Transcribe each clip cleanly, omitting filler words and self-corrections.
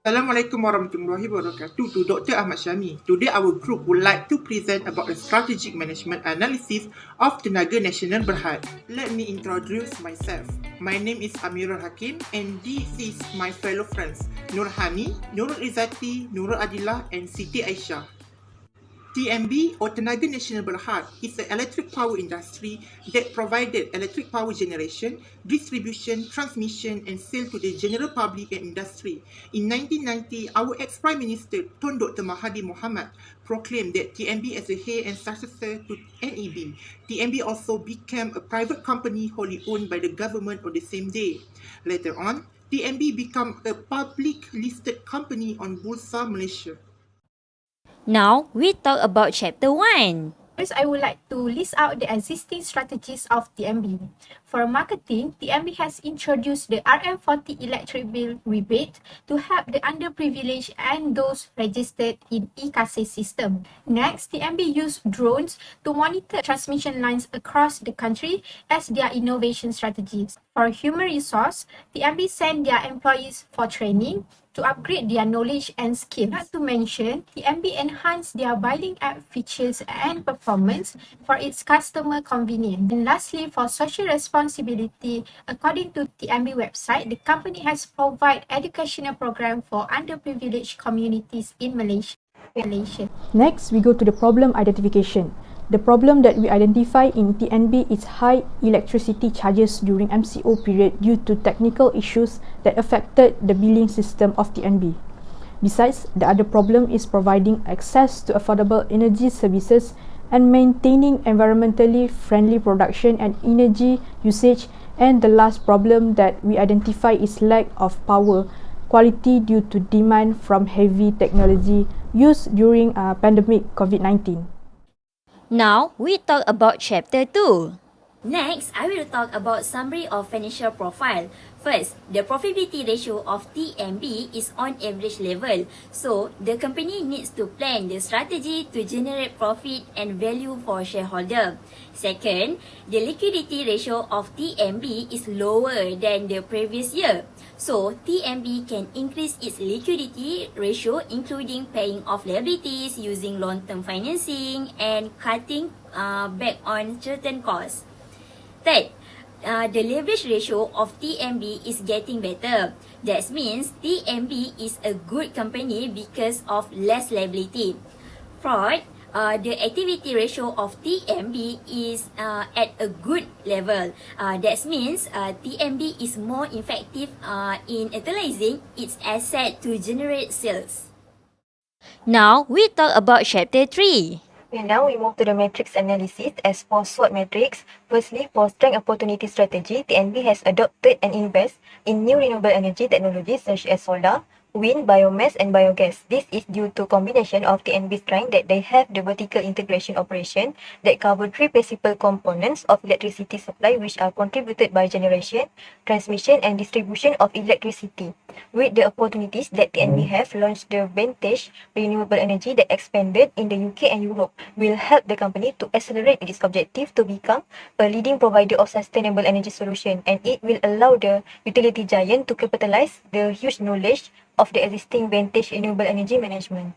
Assalamualaikum warahmatullahi wabarakatuh to Dr. Ahmad Syami. Today our group would like to present about the strategic management analysis of Tenaga Nasional Berhad. Let me introduce myself. My name is AMIRUL HAKIM and this is my fellow friends NURHANI, NURRUL IZZATY, NURRUL ADILAH and SITI AISHAH. TNB or Tenaga Nasional Berhad is an electric power industry that provided electric power generation, distribution, transmission and sale to the general public and industry. In 1990, our ex-Prime Minister Tun Dr. Mahathir Mohamad proclaimed that TNB as a heir and successor to NEB. TNB also became a private company wholly owned by the government on the same day. Later on, TNB became a public listed company on Bursa Malaysia. Now, we talk about Chapter 1. First, I would like to list out the existing strategies of TNB. For marketing, TNB has introduced the RM40 electric bill rebate to help the underprivileged and those registered in e-Kasih system. Next, TNB used drones to monitor transmission lines across the country as their innovation strategies. For human resource, TNB sent their employees for training to upgrade their knowledge and skills. Not to mention, TNB enhanced their billing app features and performance for its customer convenience. And lastly, for social responsibility, according to TNB website, the company has provided educational program for underprivileged communities in Malaysia. Next, we go to the problem identification. The problem that we identify in TNB is high electricity charges during MCO period due to technical issues that affected the billing system of TNB. Besides, the other problem is providing access to affordable energy services and maintaining environmentally friendly production and energy usage. And the last problem that we identify is lack of power quality due to demand from heavy technology used during pandemic COVID-19. Now, we talk about Chapter 2. Next, I will talk about summary of financial profile. First, the profitability ratio of TNB is on average level. So, the company needs to plan the strategy to generate profit and value for shareholder. Second, the liquidity ratio of TNB is lower than the previous year. So, TNB can increase its liquidity ratio including paying off liabilities using long-term financing and cutting back on certain costs. Third, the leverage ratio of TNB is getting better. That means TNB is a good company because of less liability. Fourth, the activity ratio of TNB is at a good level. That means TNB is more effective in utilizing its asset to generate sales. Now, we talk about Chapter 3. Okay, now we move to the matrix analysis. As for SWOT matrix, firstly, for strength opportunity strategy, TNB has adopted and invest in new renewable energy technologies such as solar, wind, biomass and biogas. This is due to combination of TNB's strength that they have the vertical integration operation that cover three principal components of electricity supply which are contributed by generation, transmission and distribution of electricity. With the opportunities that TNB have launched the vintage renewable energy that expanded in the UK and Europe will help the company to accelerate its objective to become a leading provider of sustainable energy solution, and it will allow the utility giant to capitalize the huge knowledge of the existing vintage renewable energy management.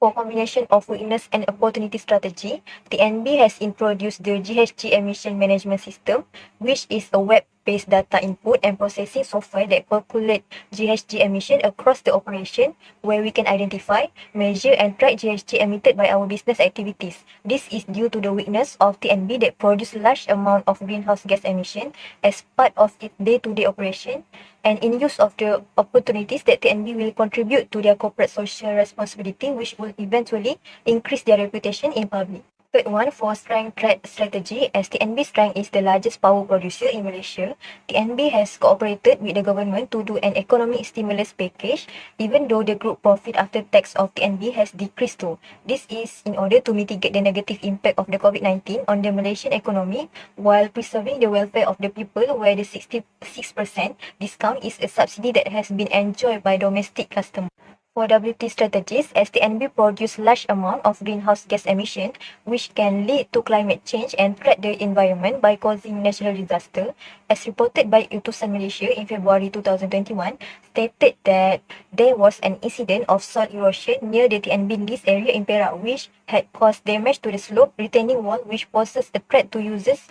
For combination of weakness and opportunity strategy, TNB has introduced the GHG emission management system, which is a web-based data input and processing software that calculate GHG emission across the operation, where we can identify, measure and track GHG emitted by our business activities. This is due to the weakness of TNB that produce large amount of greenhouse gas emission as part of its day-to-day operation, and in use of the opportunities that TNB will contribute to their corporate social responsibility, which will eventually increase their reputation in public. Third one, for strength threat strategy, as TNB Strength is the largest power producer in Malaysia, TNB has cooperated with the government to do an economic stimulus package, even though the group profit after tax of TNB has decreased too. This is in order to mitigate the negative impact of the COVID-19 on the Malaysian economy while preserving the welfare of the people, where the 66% discount is a subsidy that has been enjoyed by domestic customers. affordability strategies as TNB produce large amount of greenhouse gas emission which can lead to climate change and threat the environment by causing natural disaster, as reported by Utusan Malaysia in February 2021, stated that there was an incident of soil erosion near the TNB lease area in Perak which had caused damage to the slope retaining wall which poses a threat to users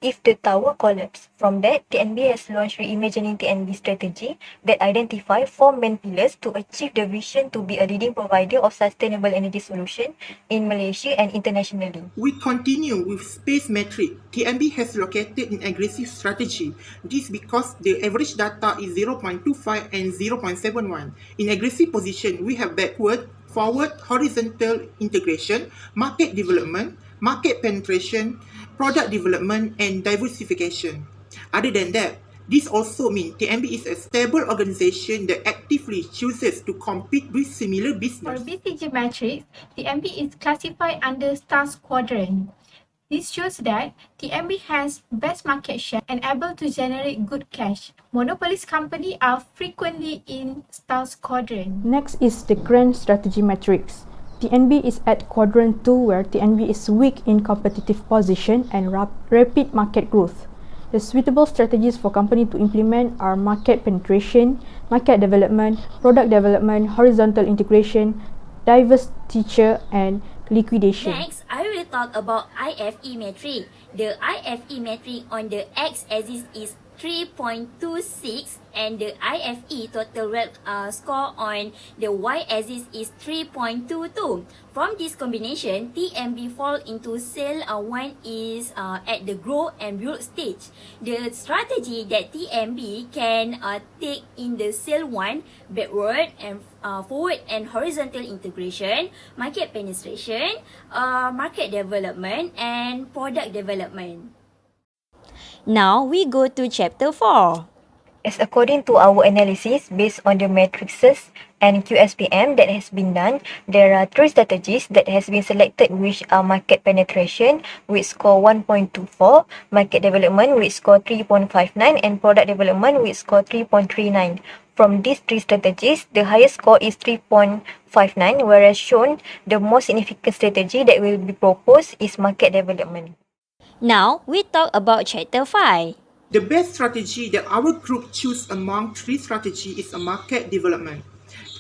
if the tower collapsed. From that, TNB has launched Reimagining TNB strategy that identify 4 main pillars to achieve the vision to be a leading provider of sustainable energy solution in Malaysia and internationally. We continue with space metric. TNB has located an aggressive strategy. This because the average data is 0.25 and 0.71. In aggressive position, we have backward, forward, horizontal integration, market development, market penetration, product development and diversification. Other than that, this also means TNB is a stable organization that actively chooses to compete with similar For business. BCG metrics, TNB is classified under Stars Quadrant. This shows that TNB has best market share and able to generate good cash. Monopolist companies are frequently in Stars Quadrant. Next is the grand strategy matrix. TNB is at quadrant 2 where TNB is weak in competitive position and rapid market growth. The suitable strategies for company to implement are market penetration, market development, product development, horizontal integration, divestiture and liquidation. Next, I will talk about IFE metric. The IFE metric on the X-axis is 3.26 and the IFE total wealth score on the Y-axis is 3.22. From this combination, TNB fall into sale 1 is at the grow and build stage. The strategy that TNB can take in the sale 1, backward and forward and horizontal integration, market penetration, market development and product development. Now we go to chapter 4. As according to our analysis based on the matrices and QSPM that has been done, there are 3 strategies that has been selected which are market penetration with score 1.24, market development with score 3.59 and product development with score 3.39. From these 3 strategies, the highest score is 3.59, whereas shown the most significant strategy that will be proposed is market development. Now we talk about chapter 5. The best strategy that our group choose among 3 strategies is a market development.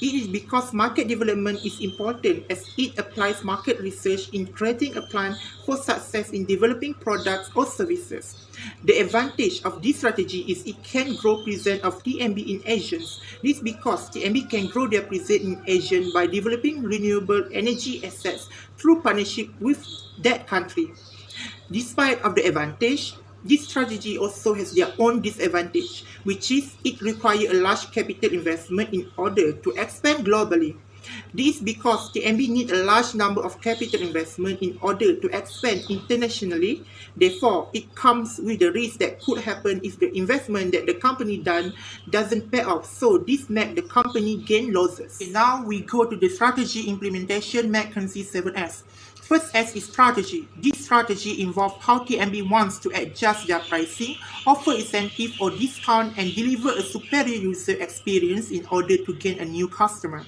It is because market development is important as it applies market research in creating a plan for success in developing products or services. The advantage of this strategy is it can grow presence of TNB in Asians. This because TNB can grow their presence in Asia by developing renewable energy assets through partnership with that country. Despite of the advantage, this strategy also has their own disadvantage, which is it requires a large capital investment in order to expand globally. This is because TNB needs a large number of capital investment in order to expand internationally. Therefore, it comes with the risk that could happen if the investment that the company done doesn't pay off. So this makes the company gain losses. Okay, now we go to the strategy implementation mechanism 7S. First S is strategy. This strategy involves how TNB wants to adjust their pricing, offer incentive or discount and deliver a superior user experience in order to gain a new customer.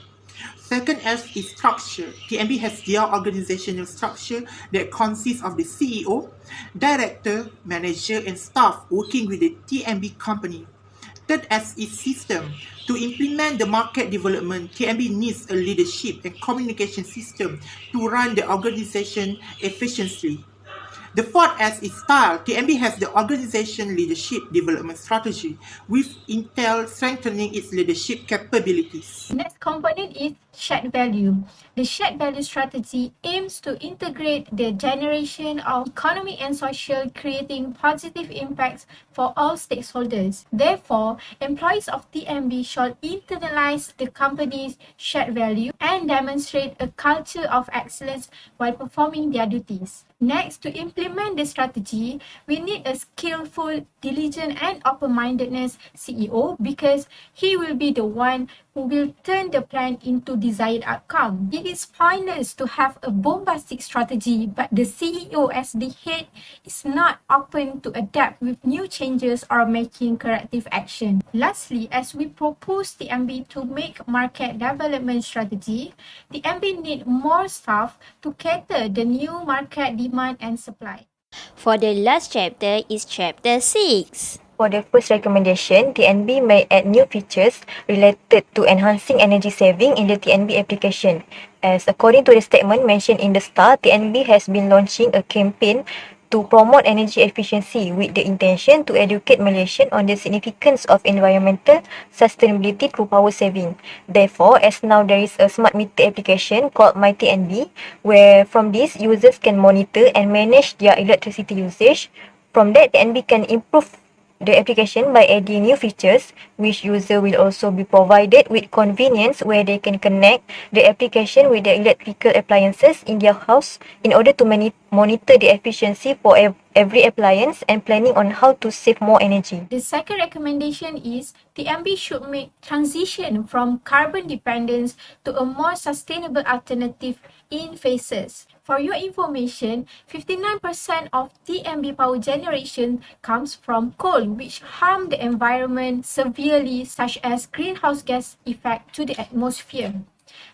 Second S is structure. TNB has their organizational structure that consists of the CEO, director, manager and staff working with the TNB company. Third S is system. To implement the market development, TNB needs a leadership and communication system to run the organization efficiently. The fourth S is style. TNB has the organization leadership development strategy with Intel strengthening its leadership capabilities. The next component is shared value. The shared value strategy aims to integrate the generation of economic and social, creating positive impacts for all stakeholders. Therefore, employees of TNB shall internalize the company's shared value and demonstrate a culture of excellence while performing their duties. Next, to implement the strategy, we need a skillful, diligent and open-mindedness CEO because he will be the one who will turn the plan into desired outcome. It is pointless to have a bombastic strategy, but the CEO as the head is not open to adapt with new changes or making corrective action. Lastly, as we propose the MB to make market development strategy, the MB need more staff to cater the new market demand and supply. For the last chapter is chapter 6. For the first recommendation, TNB may add new features related to enhancing energy saving in the TNB application. As according to the statement mentioned in the start, TNB has been launching a campaign to promote energy efficiency with the intention to educate Malaysians on the significance of environmental sustainability through power saving. Therefore, as now there is a smart meter application called My TNB, where from this users can monitor and manage their electricity usage. From that, TNB can improve the application by adding new features, which user will also be provided with convenience where they can connect the application with the electrical appliances in their house in order to monitor the efficiency for every appliance and planning on how to save more energy. The second recommendation is the MB should make transition from carbon dependence to a more sustainable alternative in phases. For your information, 59% of TNB power generation comes from coal, which harm the environment severely, such as greenhouse gas effect to the atmosphere.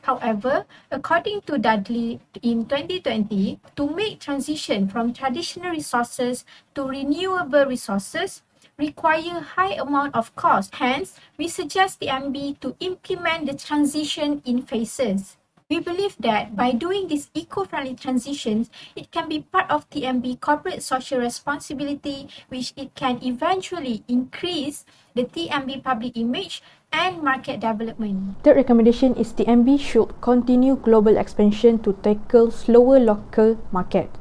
However, according to Dudley in 2020, to make transition from traditional resources to renewable resources require high amount of cost. Hence, we suggest the MB to implement the transition in phases. We believe that by doing these eco-friendly transitions, it can be part of TNB corporate social responsibility, which it can eventually increase the TNB public image and market development. Third recommendation is TNB should continue global expansion to tackle slower local market.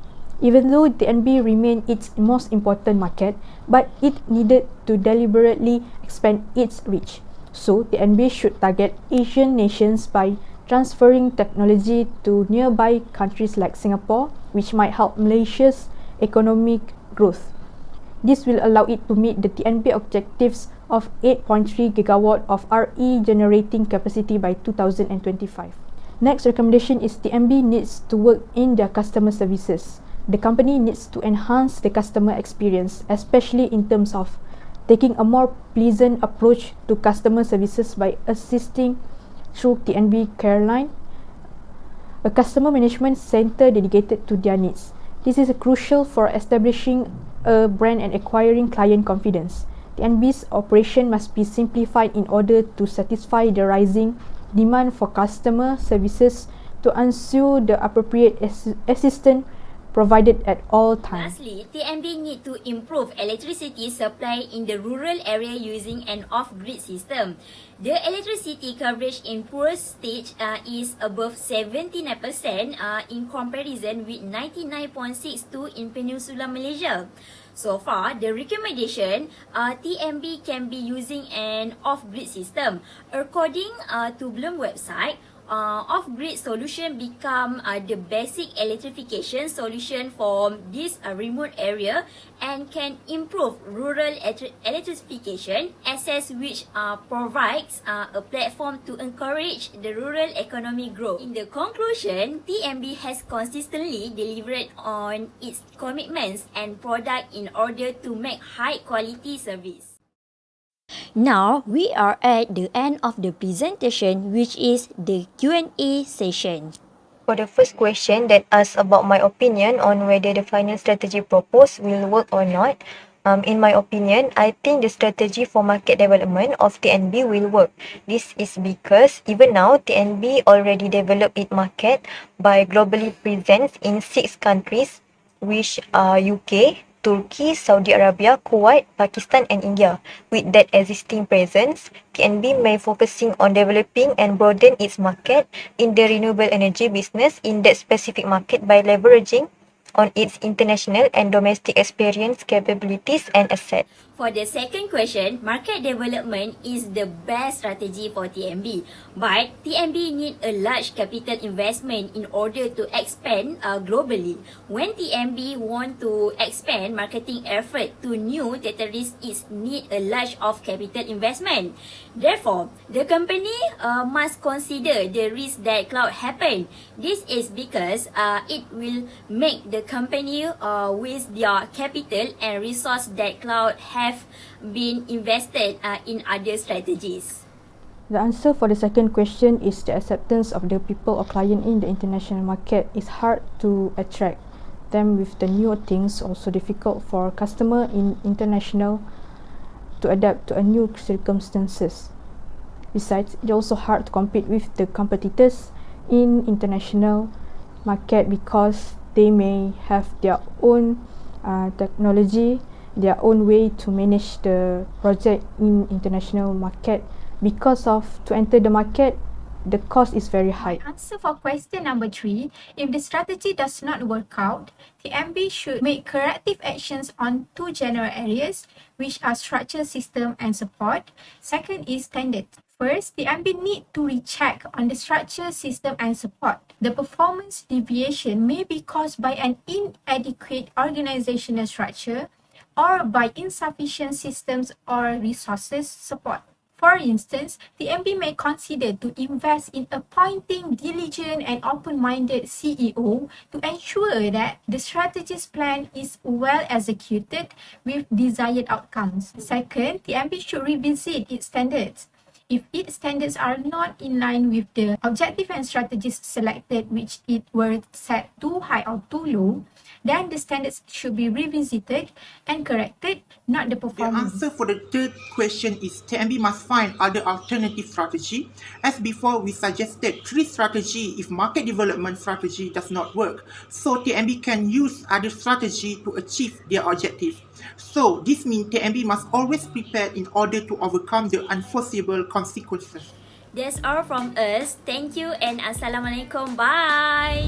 Even though TNB remained its most important market, but it needed to deliberately expand its reach. So, TNB should target Asian nations by transferring technology to nearby countries like Singapore, which might help Malaysia's economic growth. This will allow it to meet the TNB objectives of 8.3 gigawatt of RE generating capacity by 2025. Next recommendation is TNB needs to work in their customer services. The company needs to enhance the customer experience, especially in terms of taking a more pleasant approach to customer services by assisting through TNB Careline, a customer management center dedicated to their needs. This is crucial for establishing a brand and acquiring client confidence. TNB's operation must be simplified in order to satisfy the rising demand for customer services to ensure the appropriate assistance provided at all times. Lastly, TNB need to improve electricity supply in the rural area using an off-grid system. The electricity coverage in poor stage is above 79% in comparison with 99.62% in Peninsular Malaysia. So far, the recommendation, TNB can be using an off-grid system. According to Bloom website, off-grid solution become the basic electrification solution for this remote area and can improve rural electrification, access which provides a platform to encourage the rural economic growth. In the conclusion, TNB has consistently delivered on its commitments and product in order to make high quality service. Now, we are at the end of the presentation, which is the Q&A session. For the first question that asks about my opinion on whether the finance strategy proposed will work or not, in my opinion, I think the strategy for market development of TNB will work. This is because even now, TNB already developed its market by globally presence in 6 countries, which are UK, Turkey, Saudi Arabia, Kuwait, Pakistan and India. With that existing presence, TNB may focusing on developing and broaden its market in the renewable energy business in that specific market by leveraging on its international and domestic experience, capabilities and assets. For the second question, market development is the best strategy for TNB. But TNB need a large capital investment in order to expand globally. When TNB want to expand marketing effort to new territories, it need a large of capital investment. Therefore, the company must consider the risk that cloud happen. This is because it will make the company with their capital and resource that cloud have been invested in other strategies. The answer for the second question is the acceptance of the people or client in the international market is hard to attract them with the new things, also difficult for customer in international to adapt to a new circumstances. Besides, it's also hard to compete with the competitors in international market because they may have their own technology, their own way to manage the project in international market. Because of to enter the market, the cost is very high. Answer for question number 3, if the strategy does not work out, TNB should make corrective actions on two general areas, which are structure, system and support. Second is standard. First, TNB need to recheck on the structure, system and support. The performance deviation may be caused by an inadequate organizational structure or by insufficient systems or resources support. For instance, TNB may consider to invest in appointing diligent and open-minded CEO to ensure that the strategies plan is well executed with desired outcomes. Second, TNB should revisit its standards. If its standards are not in line with the objective and strategies selected, which it were set too high or too low, then the standards should be revisited and corrected, not the The performance. answer for the third question is TNB must find other alternative strategy. As before, we suggested 3 strategy if market development strategy does not work. So TNB can use other strategy to achieve their objective. So this means TNB must always prepare in order to overcome the unforeseeable consequences. That's all from us. Thank you and Assalamualaikum. Bye.